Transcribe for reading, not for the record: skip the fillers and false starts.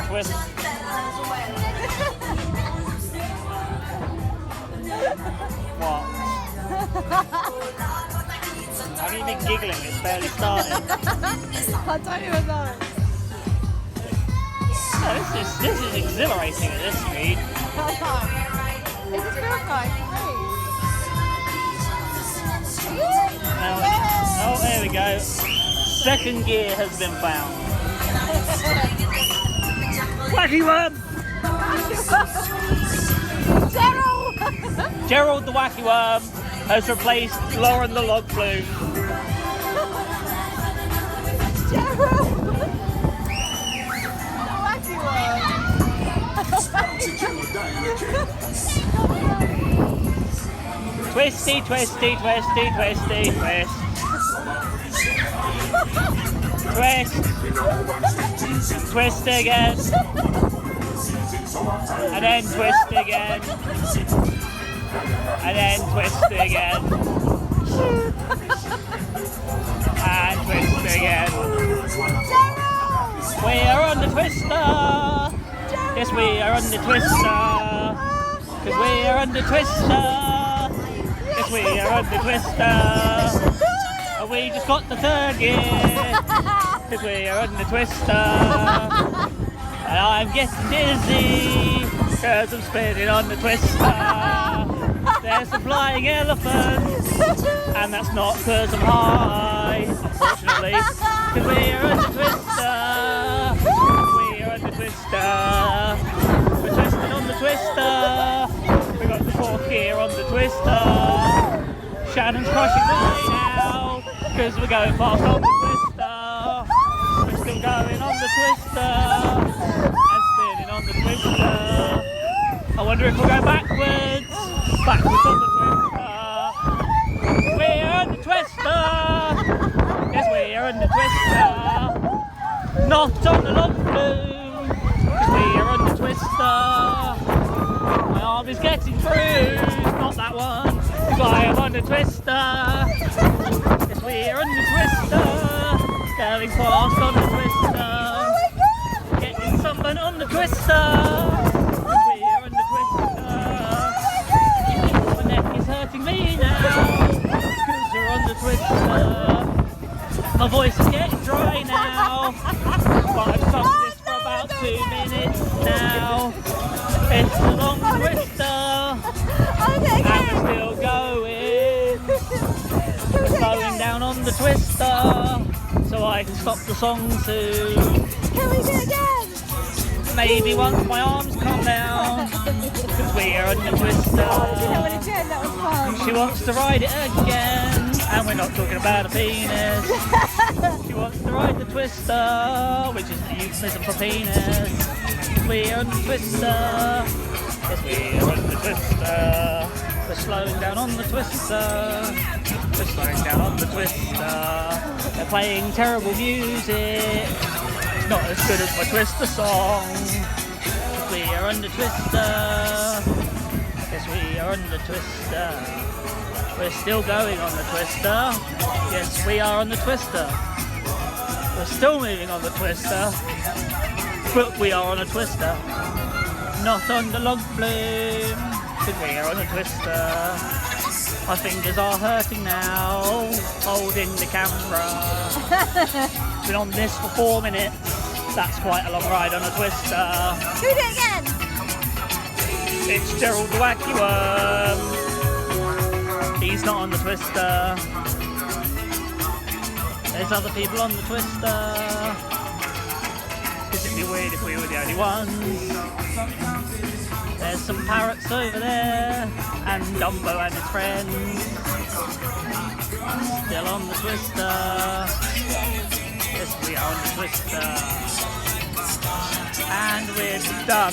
twist. What? Have you been giggling? It's barely started. I don't even know. No, this is exhilarating at this speed. I know. It just feels nice to me. Now, oh, there we go. Second gear has been found. Wacky worm! Gerald! Gerald the wacky worm has replaced Lauren the log flume. Gerald! The wacky one. Twisty, twisty, twisty, twisty, twist. Twist. Twist again. And then twist again. And then twist again. And twist again. We are on the twister. Yes, we are on the twister. Because we are on the twister. Yes, we are on the twister. And we just got the third gear. Because we are on the twister. And I'm getting dizzy. Because I'm spinning on the twister. There's a flying elephant. And that's not because I'm high, unfortunately. Because we are on the twister. We are on the twister. We're twisting on the twister. We got the fourth gear on the twister. Shannon's crushing right now. Because we're going fast on the twister. We're still going on the twister. And spinning on the twister. I wonder if we'll go backwards. Backwards on the twister. We're on the twister. Yes, we are on the twister. Not on the log flume. Because we are on the twister. My arm is getting bruised. Not that one. Because I am on the twister. Yes, we are on the twister. Going fast on the twister. Getting someone on the twister. Yes, we are on the twister. My neck is hurting me now. Because you're on the twister. My voice is getting dry now. But I've sung this for about 2 minutes now. It's a long twister. And we're still going. Slowing down on the twister. So I can stop the song soon. Can we do it again? Maybe once my arms calm down. Because we are on the twister. That was fun. She wants to ride it again. And we're not talking about a penis. She wants to ride the twister, which is the euphemism for penis. We are on the twister. Yes, we are on the twister. We're slowing down on the twister. We're slowing down on the twister. They're playing terrible music. It's not as good as my twister song. We are on the twister. Yes, we are on the twister. We're still going on the twister. Yes, we are on the twister. We're still moving on the twister. But we are on a twister. Not on the log flume. Because we are on a twister. My fingers are hurting now. Holding the camera. Been on this for 4 minutes. That's quite a long ride on a twister. Do it again. It's Gerald the wacky worm. He's not on the twister. There's other people on the twister. Because it'd be weird if we were the only ones. There's some parrots over there. And Dumbo and his friends. Still on the twister. Yes, we are on the twister. And we're done.